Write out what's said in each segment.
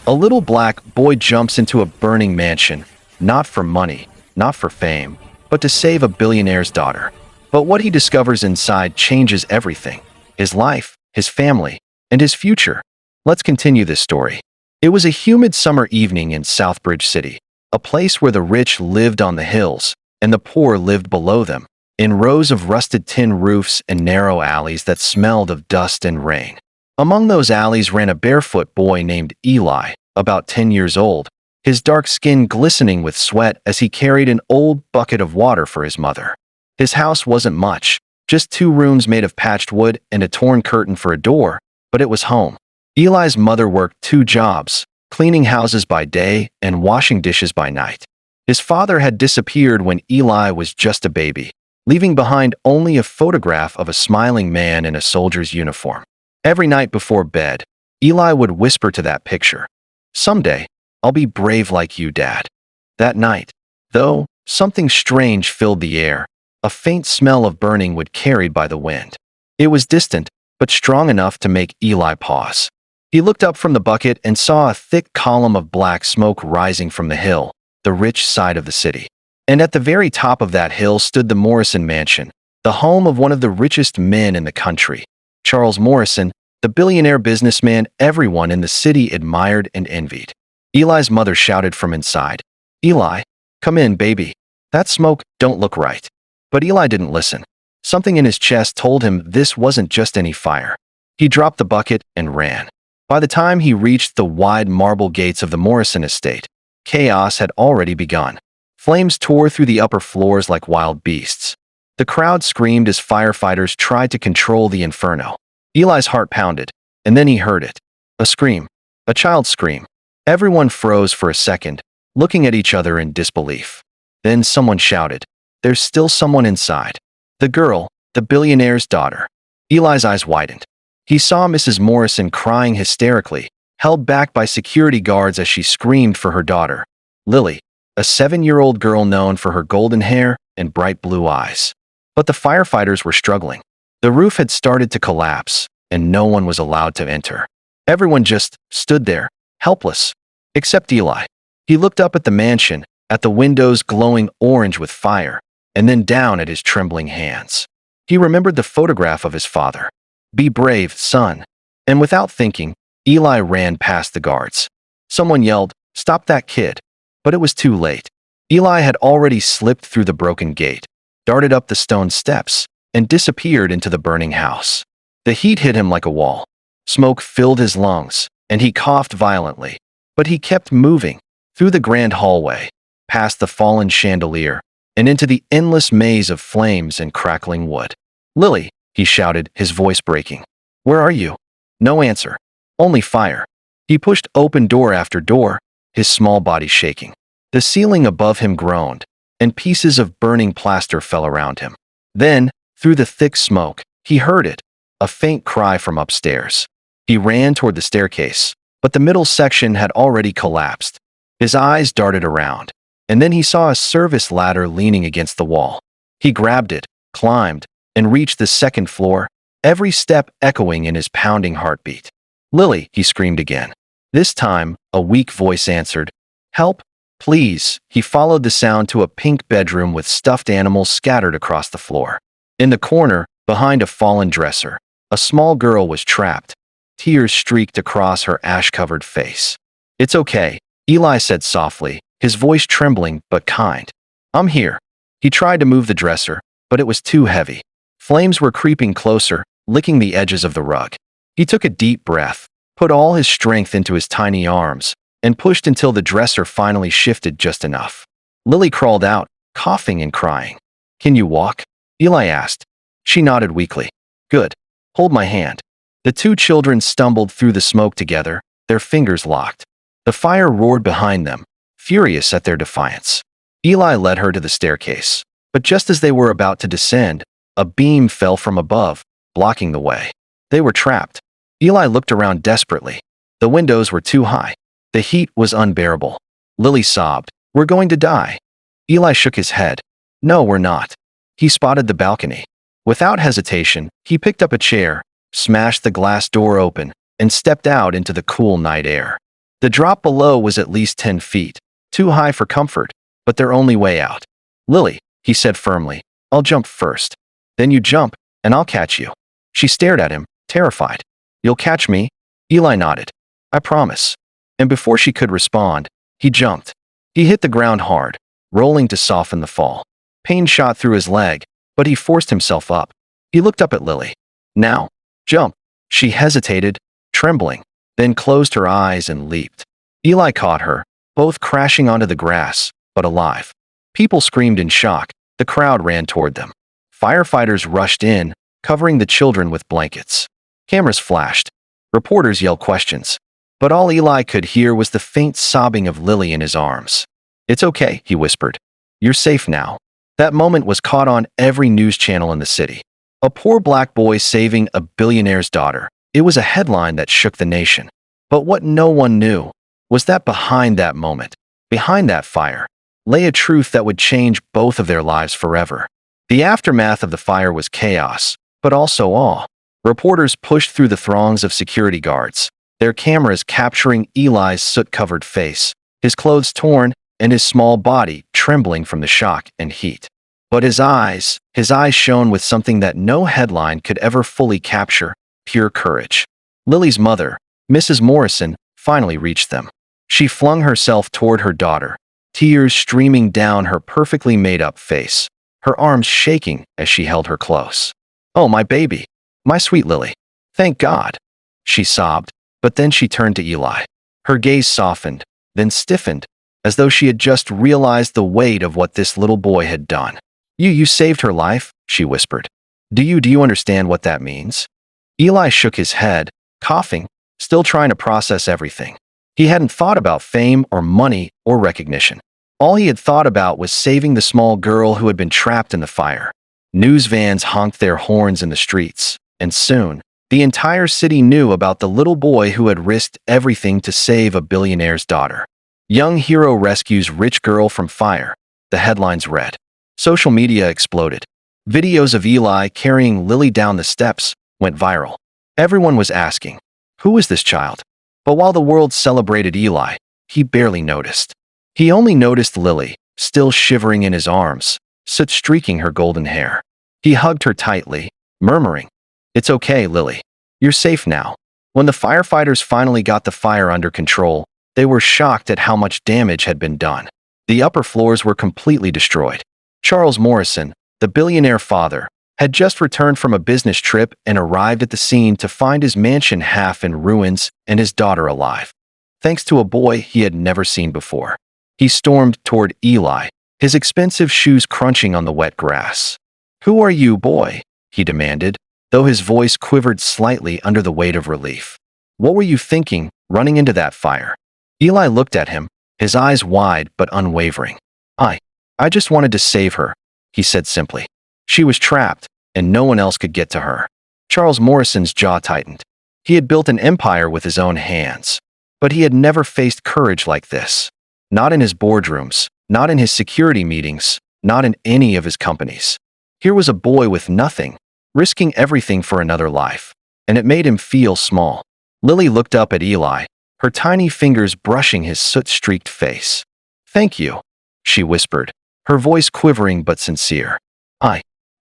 A little black boy jumps into a burning mansion, not for money, not for fame, but to save a billionaire's daughter. But what he discovers inside changes everything: his life, his family, and his future. Let's continue this story. It was a humid summer evening in Southbridge City, a place where the rich lived on the hills and the poor lived below them, in rows of rusted tin roofs and narrow alleys that smelled of dust and rain. Among those alleys ran a barefoot boy named Eli, about 10 years old, his dark skin glistening with sweat as he carried an old bucket of water for his mother. His house wasn't much, just 2 rooms made of patched wood and a torn curtain for a door, but it was home. Eli's mother worked 2 jobs, cleaning houses by day and washing dishes by night. His father had disappeared when Eli was just a baby, leaving behind only a photograph of a smiling man in a soldier's uniform. Every night before bed, Eli would whisper to that picture, "Someday, I'll be brave like you, Dad." That night, though, something strange filled the air. A faint smell of burning wood carried by the wind. It was distant, but strong enough to make Eli pause. He looked up from the bucket and saw a thick column of black smoke rising from the hill, the rich side of the city. And at the very top of that hill stood the Morrison Mansion, the home of one of the richest men in the country. Charles Morrison, the billionaire businessman everyone in the city admired and envied. Eli's mother shouted from inside, "Eli, come in, baby. That smoke don't look right." But Eli didn't listen. Something in his chest told him this wasn't just any fire. He dropped the bucket and ran. By the time he reached the wide marble gates of the Morrison estate, chaos had already begun. Flames tore through the upper floors like wild beasts. The crowd screamed as firefighters tried to control the inferno. Eli's heart pounded, and then he heard it. A scream. A child's scream. Everyone froze for a second, looking at each other in disbelief. Then someone shouted, "There's still someone inside." The girl, the billionaire's daughter. Eli's eyes widened. He saw Mrs. Morrison crying hysterically, held back by security guards as she screamed for her daughter, Lily, a 7-year-old girl known for her golden hair and bright blue eyes. But the firefighters were struggling. The roof had started to collapse, and no one was allowed to enter. Everyone just stood there, helpless, except Eli. He looked up at the mansion, at the windows glowing orange with fire, and then down at his trembling hands. He remembered the photograph of his father. "Be brave, son." And without thinking, Eli ran past the guards. Someone yelled, "Stop that kid." But it was too late. Eli had already slipped through the broken gate, darted up the stone steps, and disappeared into the burning house. The heat hit him like a wall. Smoke filled his lungs, and he coughed violently. But he kept moving, through the grand hallway, past the fallen chandelier, and into the endless maze of flames and crackling wood. "Lily," he shouted, his voice breaking. "Where are you?" No answer. Only fire. He pushed open door after door, his small body shaking. The ceiling above him groaned, and pieces of burning plaster fell around him. Then, through the thick smoke, he heard it, a faint cry from upstairs. He ran toward the staircase, but the middle section had already collapsed. His eyes darted around, and then he saw a service ladder leaning against the wall. He grabbed it, climbed, and reached the second floor, every step echoing in his pounding heartbeat. "Lily," he screamed again. This time, a weak voice answered, "Help, please." He followed the sound to a pink bedroom with stuffed animals scattered across the floor. In the corner, behind a fallen dresser, a small girl was trapped. Tears streaked across her ash-covered face. "It's okay," Eli said softly, his voice trembling but kind. "I'm here." He tried to move the dresser, but it was too heavy. Flames were creeping closer, licking the edges of the rug. He took a deep breath, put all his strength into his tiny arms, and pushed until the dresser finally shifted just enough. Lily crawled out, coughing and crying. "Can you walk?" Eli asked. She nodded weakly. "Good. Hold my hand." The 2 children stumbled through the smoke together, their fingers locked. The fire roared behind them, furious at their defiance. Eli led her to the staircase, but just as they were about to descend, a beam fell from above, blocking the way. They were trapped. Eli looked around desperately. The windows were too high. The heat was unbearable. Lily sobbed, "We're going to die." Eli shook his head. "No, we're not." He spotted the balcony. Without hesitation, he picked up a chair, smashed the glass door open, and stepped out into the cool night air. The drop below was at least 10 feet, too high for comfort, but their only way out. "Lily," he said firmly, "I'll jump first. Then you jump, and I'll catch you." She stared at him, terrified. "You'll catch me?" Eli nodded. "I promise." And before she could respond, he jumped. He hit the ground hard, rolling to soften the fall. Pain shot through his leg, but he forced himself up. He looked up at Lily. "Now, jump." She hesitated, trembling, then closed her eyes and leaped. Eli caught her, both crashing onto the grass, but alive. People screamed in shock. The crowd ran toward them. Firefighters rushed in, covering the children with blankets. Cameras flashed. Reporters yelled questions. But all Eli could hear was the faint sobbing of Lily in his arms. "It's okay," he whispered. "You're safe now." That moment was caught on every news channel in the city. A poor black boy saving a billionaire's daughter. It was a headline that shook the nation. But what no one knew was that behind that moment, behind that fire, lay a truth that would change both of their lives forever. The aftermath of the fire was chaos, but also awe. Reporters pushed through the throngs of security guards, their cameras capturing Eli's soot-covered face, his clothes torn, and his small body trembling from the shock and heat. But his eyes shone with something that no headline could ever fully capture: pure courage. Lily's mother, Mrs. Morrison, finally reached them. She flung herself toward her daughter, tears streaming down her perfectly made-up face, her arms shaking as she held her close. "Oh, my baby. My sweet Lily. Thank God," she sobbed, but then she turned to Eli. Her gaze softened, then stiffened, as though she had just realized the weight of what this little boy had done. You saved her life," she whispered. Do you understand what that means?" Eli shook his head, coughing, still trying to process everything. He hadn't thought about fame or money or recognition. All he had thought about was saving the small girl who had been trapped in the fire. News vans honked their horns in the streets, and soon, the entire city knew about the little boy who had risked everything to save a billionaire's daughter. "Young hero rescues rich girl from fire," the headlines read. Social media exploded. Videos of Eli carrying Lily down the steps went viral. Everyone was asking, "Who is this child?" But while the world celebrated Eli, he barely noticed. He only noticed Lily, still shivering in his arms, soot streaking her golden hair. He hugged her tightly, murmuring, "It's okay, Lily. You're safe now." When the firefighters finally got the fire under control, they were shocked at how much damage had been done. The upper floors were completely destroyed. Charles Morrison, the billionaire father, had just returned from a business trip and arrived at the scene to find his mansion half in ruins and his daughter alive, thanks to a boy he had never seen before. He stormed toward Eli, his expensive shoes crunching on the wet grass. "Who are you, boy?" he demanded, though his voice quivered slightly under the weight of relief. "What were you thinking, running into that fire?" Eli looked at him, his eyes wide but unwavering. I just wanted to save her," he said simply. "She was trapped, and no one else could get to her." Charles Morrison's jaw tightened. He had built an empire with his own hands, but he had never faced courage like this. Not in his boardrooms, not in his security meetings, not in any of his companies. Here was a boy with nothing, risking everything for another life, and it made him feel small. Lily looked up at Eli, her tiny fingers brushing his soot-streaked face. "Thank you," she whispered, her voice quivering but sincere.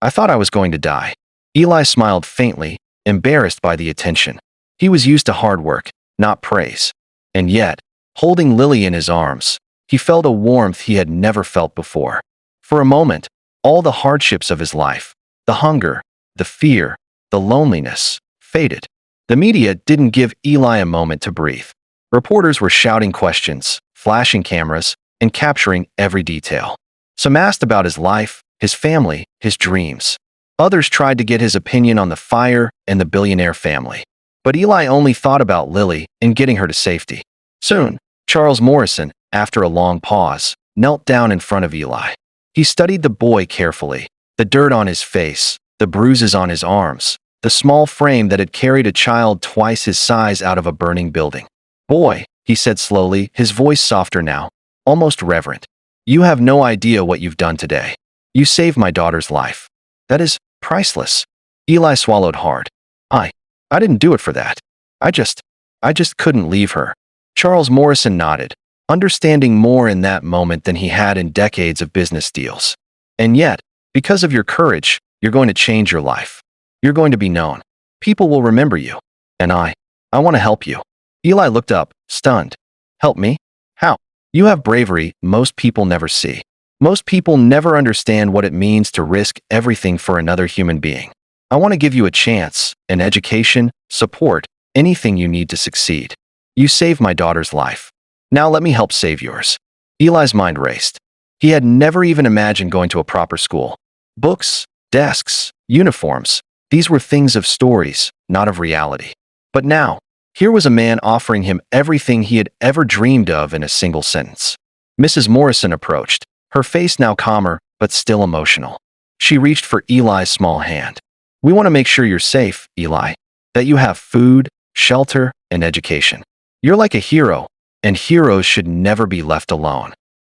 I thought I was going to die." Eli smiled faintly, embarrassed by the attention. He was used to hard work, not praise. And yet, holding Lily in his arms, he felt a warmth he had never felt before. For a moment, all the hardships of his life, the hunger, the fear, the loneliness, faded. The media didn't give Eli a moment to breathe. Reporters were shouting questions, flashing cameras, and capturing every detail. Some asked about his life, his family, his dreams. Others tried to get his opinion on the fire and the billionaire family. But Eli only thought about Lily and getting her to safety. Soon, Charles Morrison, after a long pause, knelt down in front of Eli. He studied the boy carefully, the dirt on his face, the bruises on his arms, the small frame that had carried a child twice his size out of a burning building. "Boy," he said slowly, his voice softer now, almost reverent. "You have no idea what you've done today. You saved my daughter's life. That is priceless." Eli swallowed hard. I didn't do it for that. I just couldn't leave her." Charles Morrison nodded, understanding more in that moment than he had in decades of business deals. And yet, because of your courage, you're going to change your life. You're going to be known. People will remember you. And I want to help you. Eli looked up, stunned. Help me? How? You have bravery most people never see. Most people never understand what it means to risk everything for another human being. I want to give you a chance, an education, support, anything you need to succeed. You saved my daughter's life. Now let me help save yours. Eli's mind raced. He had never even imagined going to a proper school. Books, desks, uniforms, these were things of stories, not of reality. But now, here was a man offering him everything he had ever dreamed of in a single sentence. Mrs. Morrison approached, her face now calmer, but still emotional. She reached for Eli's small hand. We want to make sure you're safe, Eli, that you have food, shelter, and education. You're like a hero, and heroes should never be left alone.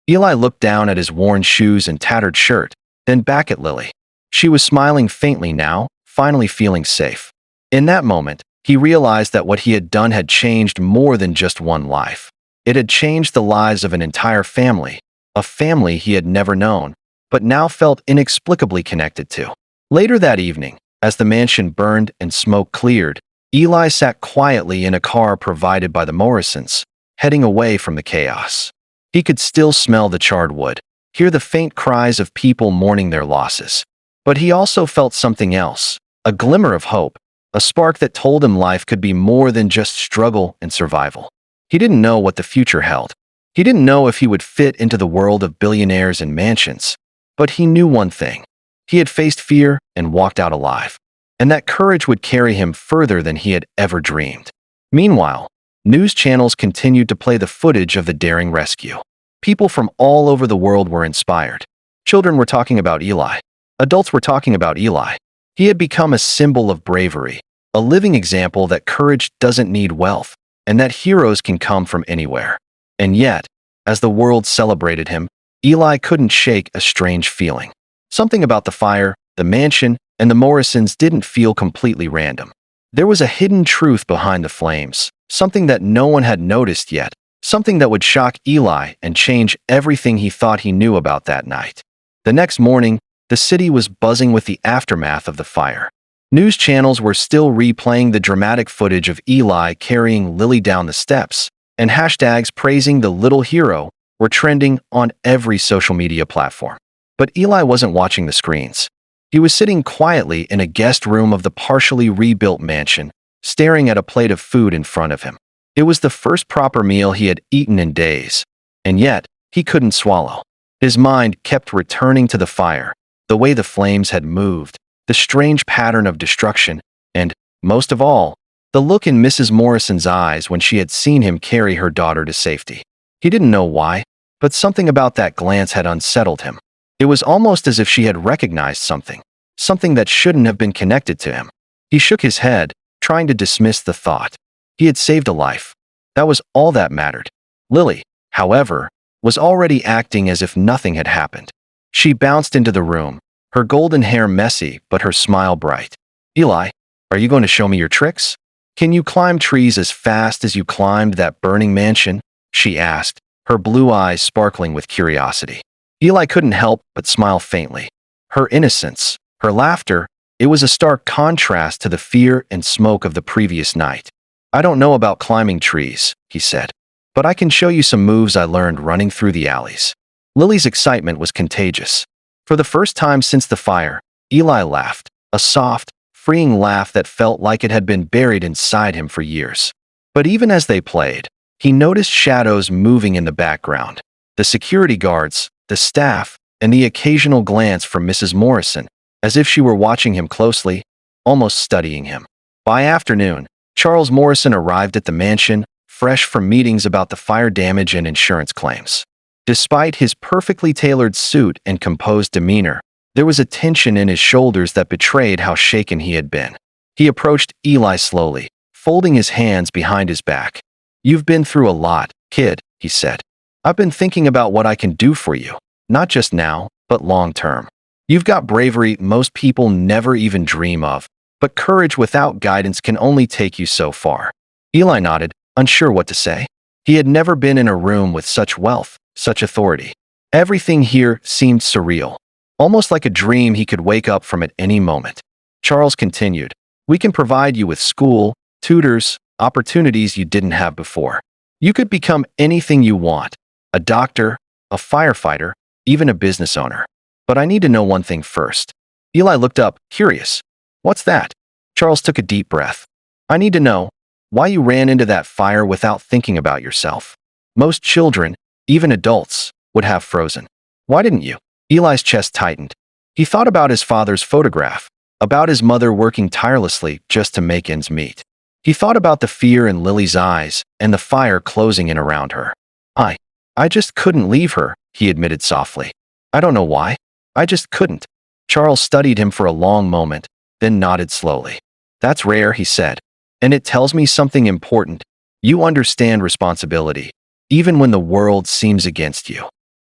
Eli looked down at his worn shoes and tattered shirt, then back at Lily. She was smiling faintly now, finally feeling safe. In that moment, he realized that what he had done had changed more than just one life. It had changed the lives of an entire family, a family he had never known, but now felt inexplicably connected to. Later that evening, as the mansion burned and smoke cleared, Eli sat quietly in a car provided by the Morrisons, heading away from the chaos. He could still smell the charred wood, hear the faint cries of people mourning their losses. But he also felt something else, a glimmer of hope, a spark that told him life could be more than just struggle and survival. He didn't know what the future held. He didn't know if he would fit into the world of billionaires and mansions. But he knew one thing. He had faced fear and walked out alive. And that courage would carry him further than he had ever dreamed. Meanwhile, news channels continued to play the footage of the daring rescue. People from all over the world were inspired. Children were talking about Eli. Adults were talking about Eli. He had become a symbol of bravery, a living example that courage doesn't need wealth, and that heroes can come from anywhere. And yet, as the world celebrated him, Eli couldn't shake a strange feeling. Something about the fire, the mansion, and the Morrisons didn't feel completely random. There was a hidden truth behind the flames, something that no one had noticed yet, something that would shock Eli and change everything he thought he knew about that night. The next morning, the city was buzzing with the aftermath of the fire. News channels were still replaying the dramatic footage of Eli carrying Lily down the steps, and hashtags praising the little hero were trending on every social media platform. But Eli wasn't watching the screens. He was sitting quietly in a guest room of the partially rebuilt mansion, staring at a plate of food in front of him. It was the first proper meal he had eaten in days, and yet he couldn't swallow. His mind kept returning to the fire, the way the flames had moved, the strange pattern of destruction, and, most of all, the look in Mrs. Morrison's eyes when she had seen him carry her daughter to safety. He didn't know why, but something about that glance had unsettled him. It was almost as if she had recognized something, something that shouldn't have been connected to him. He shook his head, trying to dismiss the thought. He had saved a life. That was all that mattered. Lily, however, was already acting as if nothing had happened. She bounced into the room, her golden hair messy but her smile bright. Eli, are you going to show me your tricks? Can you climb trees as fast as you climbed that burning mansion? She asked, her blue eyes sparkling with curiosity. Eli couldn't help but smile faintly. Her innocence, her laughter, it was a stark contrast to the fear and smoke of the previous night. I don't know about climbing trees, he said, but I can show you some moves I learned running through the alleys. Lily's excitement was contagious. For the first time since the fire, Eli laughed, a soft, freeing laugh that felt like it had been buried inside him for years. But even as they played, he noticed shadows moving in the background. The security guards, the staff, and the occasional glance from Mrs. Morrison, as if she were watching him closely, almost studying him. By afternoon, Charles Morrison arrived at the mansion, fresh from meetings about the fire damage and insurance claims. Despite his perfectly tailored suit and composed demeanor, there was a tension in his shoulders that betrayed how shaken he had been. He approached Eli slowly, folding his hands behind his back. You've been through a lot, kid, he said. I've been thinking about what I can do for you, not just now, but long term. You've got bravery most people never even dream of, but courage without guidance can only take you so far. Eli nodded, unsure what to say. He had never been in a room with such wealth, such authority. Everything here seemed surreal, almost like a dream he could wake up from at any moment. Charles continued, "We can provide you with school, tutors, opportunities you didn't have before. You could become anything you want, a doctor, a firefighter, even a business owner. But I need to know one thing first." Eli looked up, curious. "What's that?" Charles took a deep breath. "I need to know why you ran into that fire without thinking about yourself. Most children, even adults, would have frozen. Why didn't you?" Eli's chest tightened. He thought about his father's photograph, about his mother working tirelessly just to make ends meet. He thought about the fear in Lily's eyes and the fire closing in around her. I just couldn't leave her," he admitted softly. "I don't know why. I just couldn't." Charles studied him for a long moment, then nodded slowly. "That's rare," he said. "And it tells me something important. You understand responsibility, even when the world seems against you."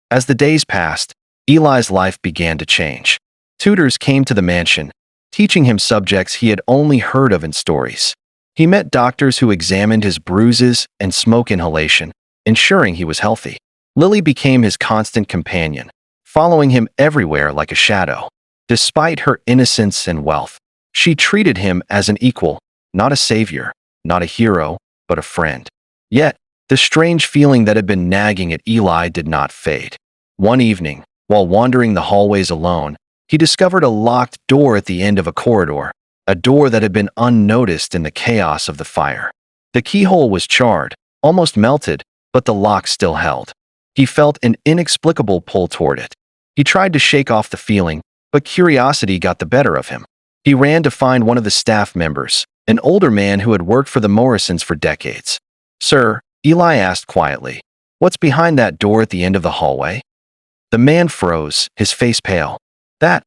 As the days passed, Eli's life began to change. Tutors came to the mansion, teaching him subjects he had only heard of in stories. He met doctors who examined his bruises and smoke inhalation, ensuring he was healthy. Lily became his constant companion, following him everywhere like a shadow. Despite her innocence and wealth, she treated him as an equal, not a savior, not a hero, but a friend. Yet, the strange feeling that had been nagging at Eli did not fade. One evening, while wandering the hallways alone, he discovered a locked door at the end of a corridor, a door that had been unnoticed in the chaos of the fire. The keyhole was charred, almost melted, but the lock still held. He felt an inexplicable pull toward it. He tried to shake off the feeling, but curiosity got the better of him. He ran to find one of the staff members, an older man who had worked for the Morrisons for decades. "Sir," Eli asked quietly, "what's behind that door at the end of the hallway?" The man froze, his face pale. That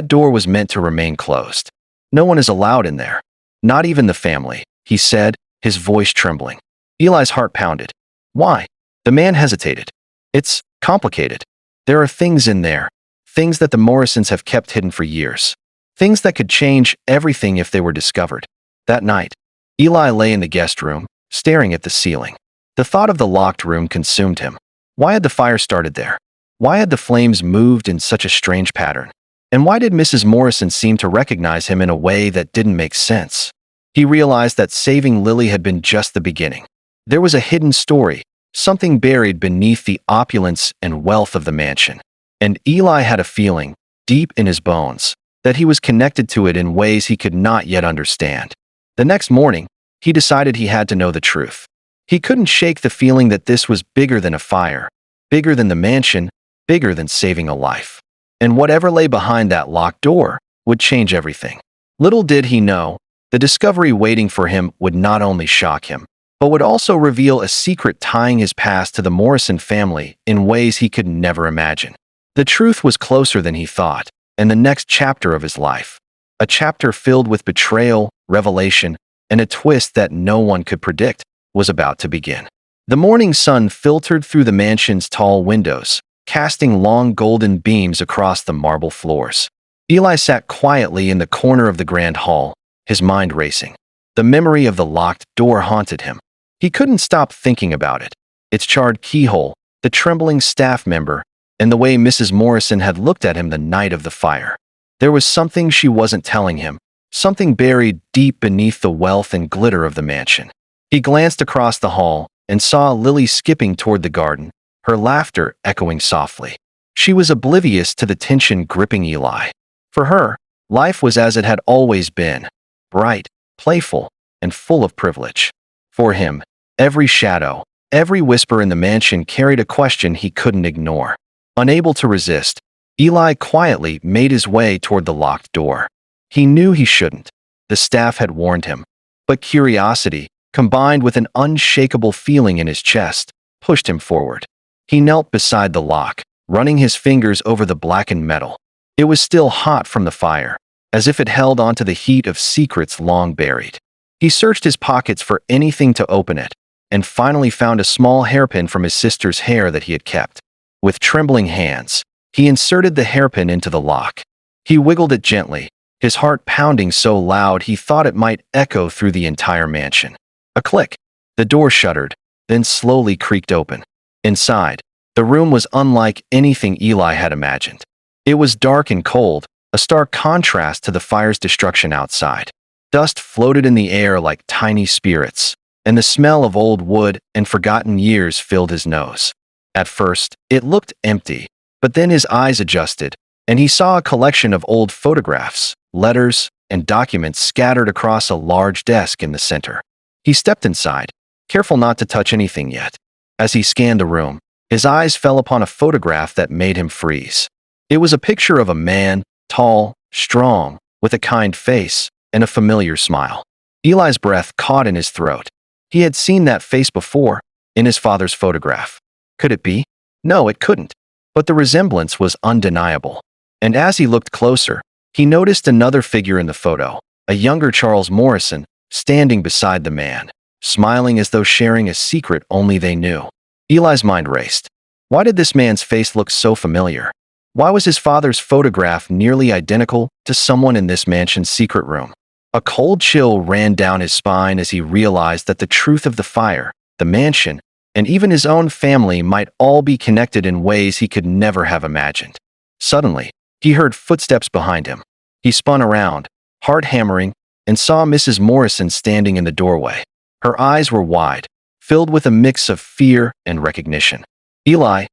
door was meant to remain closed. No one is allowed in there. Not even the family," he said, his voice trembling. Eli's heart pounded. "Why?" The man hesitated. "It's complicated. There are things in there, things that the Morrisons have kept hidden for years. Things that could change everything if they were discovered." That night, Eli lay in the guest room, staring at the ceiling. The thought of the locked room consumed him. Why had the fire started there? Why had the flames moved in such a strange pattern? And why did Mrs. Morrison seem to recognize him in a way that didn't make sense? He realized that saving Lily had been just the beginning. There was a hidden story, something buried beneath the opulence and wealth of the mansion. And Eli had a feeling, deep in his bones, that he was connected to it in ways he could not yet understand. The next morning, he decided he had to know the truth. He couldn't shake the feeling that this was bigger than a fire, bigger than the mansion, bigger than saving a life. And whatever lay behind that locked door would change everything. Little did he know, the discovery waiting for him would not only shock him, but would also reveal a secret tying his past to the Morrison family in ways he could never imagine. The truth was closer than he thought, and the next chapter of his life, a chapter filled with betrayal, revelation, and a twist that no one could predict, was about to begin. The morning sun filtered through the mansion's tall windows, casting long golden beams across the marble floors. Eli sat quietly in the corner of the grand hall, his mind racing. The memory of the locked door haunted him. He couldn't stop thinking about it. Its charred keyhole, the trembling staff member, and the way Mrs. Morrison had looked at him the night of the fire. There was something she wasn't telling him, something buried deep beneath the wealth and glitter of the mansion. He glanced across the hall and saw Lily skipping toward the garden, her laughter echoing softly. She was oblivious to the tension gripping Eli. For her, life was as it had always been, bright, playful, and full of privilege. For him, every shadow, every whisper in the mansion carried a question he couldn't ignore. Unable to resist, Eli quietly made his way toward the locked door. He knew he shouldn't. The staff had warned him. But curiosity, combined with an unshakable feeling in his chest, pushed him forward. He knelt beside the lock, running his fingers over the blackened metal. It was still hot from the fire, as if it held onto the heat of secrets long buried. He searched his pockets for anything to open it, and finally found a small hairpin from his sister's hair that he had kept. With trembling hands, he inserted the hairpin into the lock. He wiggled it gently, his heart pounding so loud he thought it might echo through the entire mansion. A click. The door shuttered, then slowly creaked open. Inside, the room was unlike anything Eli had imagined. It was dark and cold, a stark contrast to the fire's destruction outside. Dust floated in the air like tiny spirits, and the smell of old wood and forgotten years filled his nose. At first, it looked empty, but then his eyes adjusted, and he saw a collection of old photographs, letters, and documents scattered across a large desk in the center. He stepped inside, careful not to touch anything yet. As he scanned the room, his eyes fell upon a photograph that made him freeze. It was a picture of a man, tall, strong, with a kind face and a familiar smile. Eli's breath caught in his throat. He had seen that face before, in his father's photograph. Could it be? No, it couldn't. But the resemblance was undeniable. And as he looked closer, he noticed another figure in the photo, a younger Charles Morrison, standing beside the man, smiling as though sharing a secret only they knew. Eli's mind raced. Why did this man's face look so familiar? Why was his father's photograph nearly identical to someone in this mansion's secret room? A cold chill ran down his spine as he realized that the truth of the fire, the mansion, and even his own family might all be connected in ways he could never have imagined. Suddenly, he heard footsteps behind him. He spun around, heart hammering, and saw Mrs. Morrison standing in the doorway. Her eyes were wide, filled with a mix of fear and recognition. "Eli,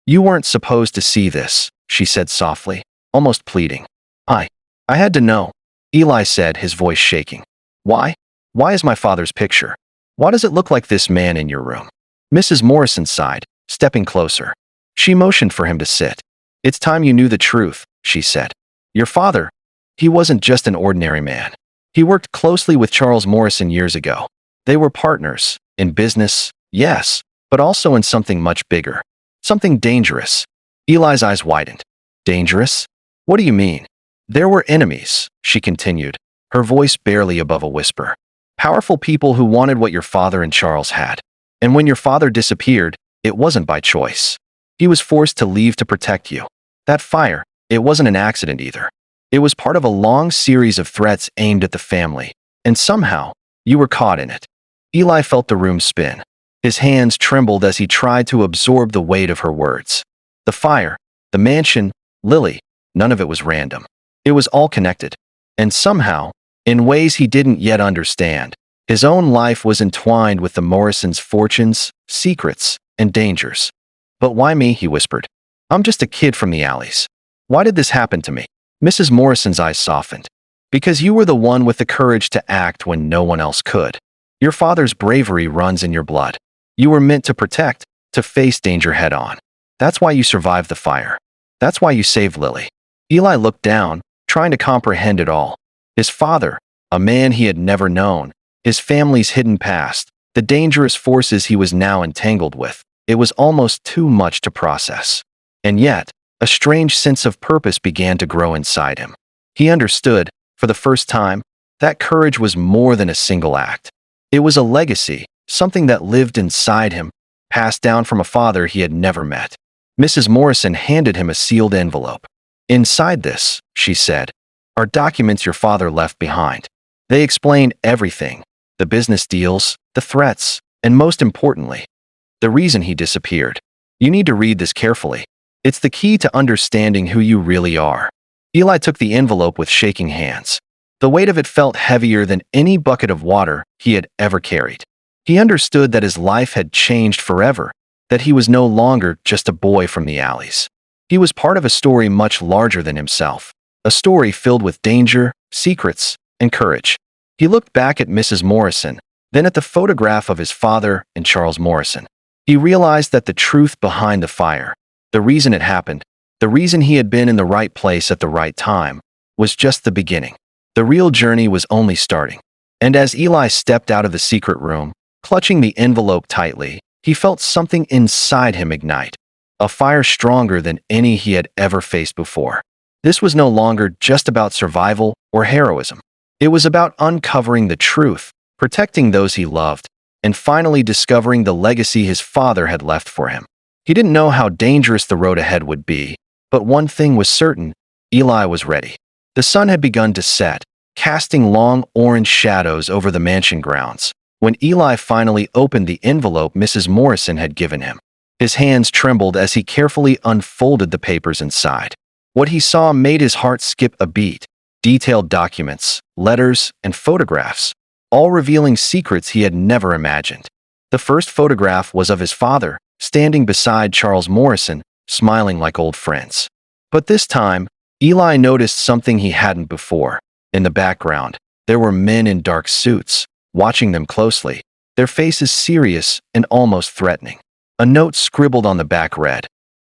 you weren't supposed to see this," she said softly, almost pleading. I had to know," Eli said, his voice shaking. Why? Why is my father's picture? Why does it look like this man in your room?" Mrs. Morrison sighed, stepping closer. She motioned for him to sit. "It's time you knew the truth," she said. "Your father, he wasn't just an ordinary man. He worked closely with Charles Morrison years ago. They were partners, in business, yes, but also in something much bigger. Something dangerous." Eli's eyes widened. "Dangerous? What do you mean?" "There were enemies," she continued, her voice barely above a whisper. "Powerful people who wanted what your father and Charles had. And when your father disappeared, it wasn't by choice. He was forced to leave to protect you. That fire, it wasn't an accident either. It was part of a long series of threats aimed at the family, and somehow, you were caught in it." Eli felt the room spin. His hands trembled as he tried to absorb the weight of her words. The fire, the mansion, Lily, none of it was random. It was all connected. And somehow, in ways he didn't yet understand, his own life was entwined with the Morrisons' fortunes, secrets, and dangers. "But why me?" he whispered. "I'm just a kid from the alleys. Why did this happen to me?" Mrs. Morrison's eyes softened. "Because you were the one with the courage to act when no one else could. Your father's bravery runs in your blood. You were meant to protect, to face danger head on. That's why you survived the fire. That's why you saved Lily." Eli looked down, trying to comprehend it all. His father, a man he had never known, his family's hidden past, the dangerous forces he was now entangled with. It was almost too much to process. And yet, a strange sense of purpose began to grow inside him. He understood, for the first time, that courage was more than a single act. It was a legacy, something that lived inside him, passed down from a father he had never met. Mrs. Morrison handed him a sealed envelope. "Inside this," she said, "are documents your father left behind. They explain everything, the business deals, the threats, and most importantly, the reason he disappeared. You need to read this carefully. It's the key to understanding who you really are." Eli took the envelope with shaking hands. The weight of it felt heavier than any bucket of water he had ever carried. He understood that his life had changed forever, that he was no longer just a boy from the alleys. He was part of a story much larger than himself, a story filled with danger, secrets, and courage. He looked back at Mrs. Morrison, then at the photograph of his father and Charles Morrison. He realized that the truth behind the fire, the reason it happened, the reason he had been in the right place at the right time, was just the beginning. The real journey was only starting. And as Eli stepped out of the secret room, clutching the envelope tightly, he felt something inside him ignite. A fire stronger than any he had ever faced before. This was no longer just about survival or heroism. It was about uncovering the truth, protecting those he loved, and finally discovering the legacy his father had left for him. He didn't know how dangerous the road ahead would be, but one thing was certain: Eli was ready. The sun had begun to set, casting long orange shadows over the mansion grounds, When Eli finally opened the envelope Mrs. Morrison had given him, his hands trembled as he carefully unfolded the papers inside. What he saw made his heart skip a beat. Detailed documents, letters, and photographs, all revealing secrets he had never imagined. The first photograph was of his father, standing beside Charles Morrison, smiling like old friends. But this time, Eli noticed something he hadn't before. In the background, there were men in dark suits, watching them closely, their faces serious and almost threatening. A note scribbled on the back read,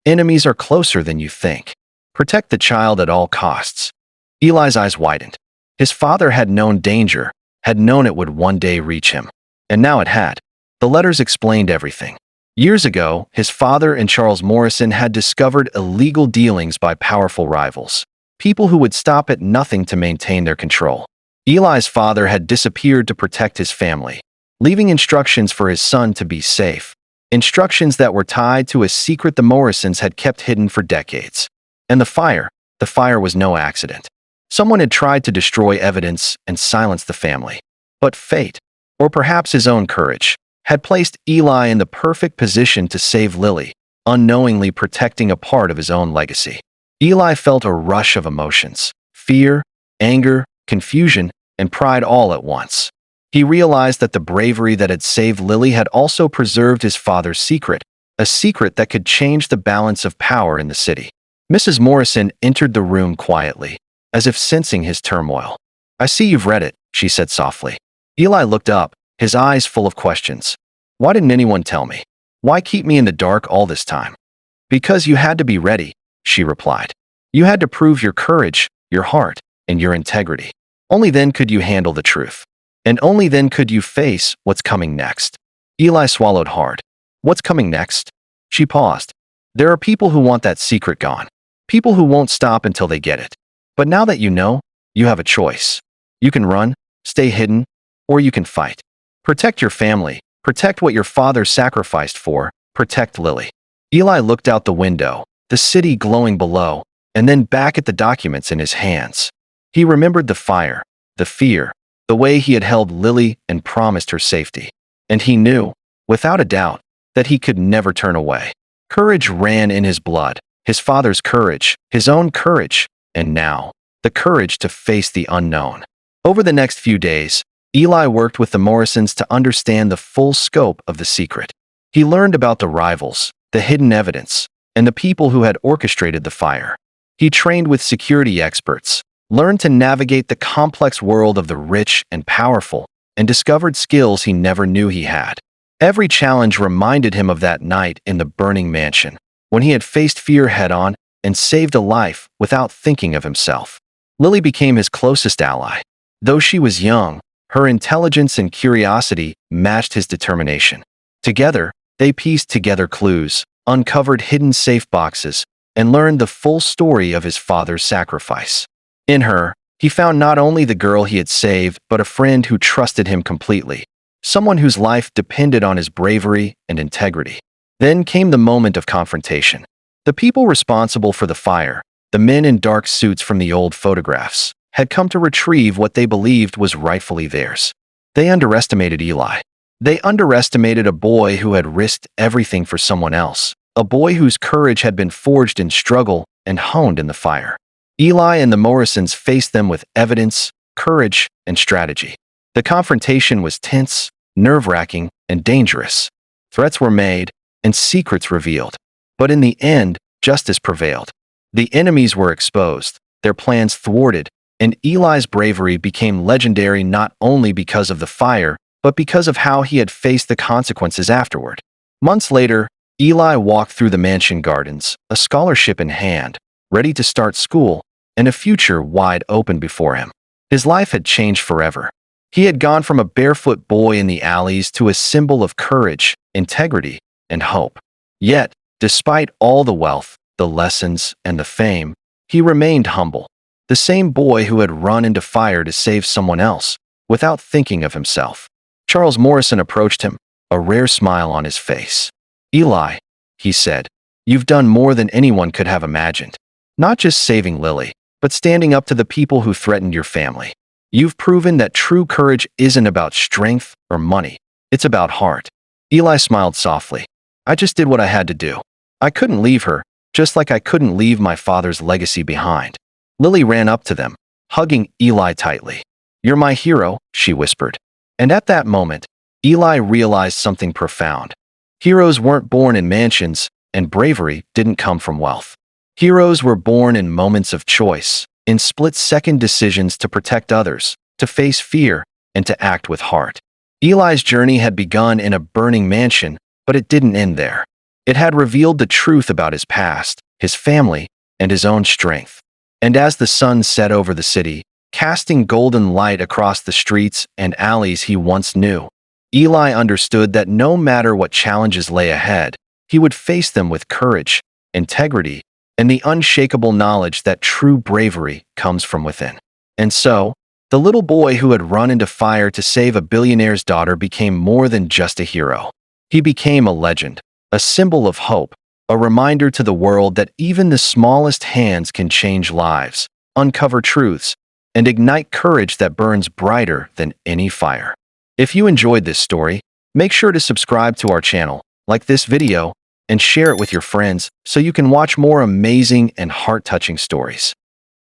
"Enemies are closer than you think. Protect the child at all costs." Eli's eyes widened. His father had known danger, had known it would one day reach him. And now it had. The letters explained everything. Years ago, his father and Charles Morrison had discovered illegal dealings by powerful rivals, people who would stop at nothing to maintain their control. Eli's father had disappeared to protect his family, leaving instructions for his son to be safe, instructions that were tied to a secret the Morrisons had kept hidden for decades. And the fire was no accident. Someone had tried to destroy evidence and silence the family. But fate, or perhaps his own courage, had placed Eli in the perfect position to save Lily, unknowingly protecting a part of his own legacy. Eli felt a rush of emotions: fear, anger, confusion, and pride all at once. He realized that the bravery that had saved Lily had also preserved his father's secret, a secret that could change the balance of power in the city. Mrs. Morrison entered the room quietly, as if sensing his turmoil. "I see you've read it," she said softly. Eli looked up, his eyes full of questions. "Why didn't anyone tell me? Why keep me in the dark all this time?" "Because you had to be ready," she replied. "You had to prove your courage, your heart, and your integrity. Only then could you handle the truth. And only then could you face what's coming next." Eli swallowed hard. "What's coming next?" She paused. "There are people who want that secret gone. People who won't stop until they get it. But now that you know, you have a choice. You can run, stay hidden, or you can fight. Protect your family, protect what your father sacrificed for, protect Lily." Eli looked out the window, the city glowing below, and then back at the documents in his hands. He remembered the fire, the fear, the way he had held Lily and promised her safety. And he knew, without a doubt, that he could never turn away. Courage ran in his blood, his father's courage, his own courage, and now, the courage to face the unknown. Over the next few days, Eli worked with the Morrisons to understand the full scope of the secret. He learned about the rivals, the hidden evidence, and the people who had orchestrated the fire. He trained with security experts, learned to navigate the complex world of the rich and powerful, and discovered skills he never knew he had. Every challenge reminded him of that night in the burning mansion, when he had faced fear head-on and saved a life without thinking of himself. Lily became his closest ally. Though she was young, her intelligence and curiosity matched his determination. Together, they pieced together clues, uncovered hidden safe boxes, and learned the full story of his father's sacrifice. In her, he found not only the girl he had saved, but a friend who trusted him completely, someone whose life depended on his bravery and integrity. Then came the moment of confrontation. The people responsible for the fire, the men in dark suits from the old photographs, had come to retrieve what they believed was rightfully theirs. They underestimated Eli. They underestimated a boy who had risked everything for someone else, a boy whose courage had been forged in struggle and honed in the fire. Eli and the Morrisons faced them with evidence, courage, and strategy. The confrontation was tense, nerve-wracking, and dangerous. Threats were made, and secrets revealed. But in the end, justice prevailed. The enemies were exposed, their plans thwarted, and Eli's bravery became legendary not only because of the fire, but because of how he had faced the consequences afterward. Months later, Eli walked through the mansion gardens, a scholarship in hand, ready to start school, and a future wide open before him. His life had changed forever. He had gone from a barefoot boy in the alleys to a symbol of courage, integrity, and hope. Yet, despite all the wealth, the lessons, and the fame, he remained humble. The same boy who had run into fire to save someone else, without thinking of himself. Charles Morrison approached him, a rare smile on his face. "Eli," he said, "you've done more than anyone could have imagined. Not just saving Lily, but standing up to the people who threatened your family. You've proven that true courage isn't about strength or money. It's about heart." Eli smiled softly. "I just did what I had to do. I couldn't leave her, just like I couldn't leave my father's legacy behind." Lily ran up to them, hugging Eli tightly. "You're my hero," she whispered. And at that moment, Eli realized something profound. Heroes weren't born in mansions, and bravery didn't come from wealth. Heroes were born in moments of choice, in split-second decisions to protect others, to face fear, and to act with heart. Eli's journey had begun in a burning mansion, but it didn't end there. It had revealed the truth about his past, his family, and his own strength. And as the sun set over the city, casting golden light across the streets and alleys he once knew, Eli understood that no matter what challenges lay ahead, he would face them with courage, integrity, and the unshakable knowledge that true bravery comes from within. And so, the little boy who had run into fire to save a billionaire's daughter became more than just a hero. He became a legend, a symbol of hope, a reminder to the world that even the smallest hands can change lives, uncover truths, and ignite courage that burns brighter than any fire. If you enjoyed this story, make sure to subscribe to our channel, like this video, and share it with your friends so you can watch more amazing and heart-touching stories.